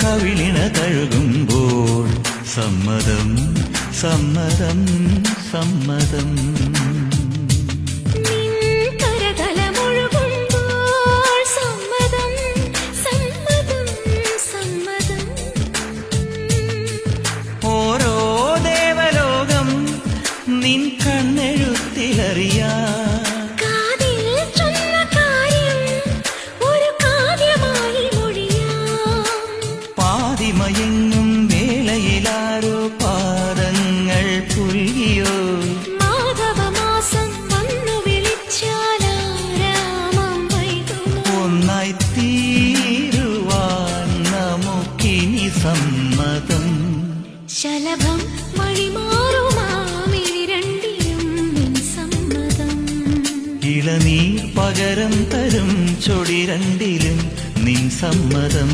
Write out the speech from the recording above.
കവിളിണ തഴുകുമ്പോൾ സമ്മതം സമ്മതം സമ്മതം. ഓരോ ദേവലോകം നിൻ കണ്ണെഴുത്തിലറിയാ പാതിമയങ്ങും വേളയിലാരോ പാദങ്ങൾ പുൽകിയോ. മാധവമാസം വന്നു വിളിച്ചാലാരാമം വൈകുമോ. ഒന്നായി തീരുവാൻ നമുക്കിനി സമ്മതം. ശലഭം വഴിമാറുമാമിരണ്ടിലും നിൻ സമ്മതം. ഇളനീർ പകരം തരും ചൊടി രണ്ടിലും നിൻ സമ്മതം.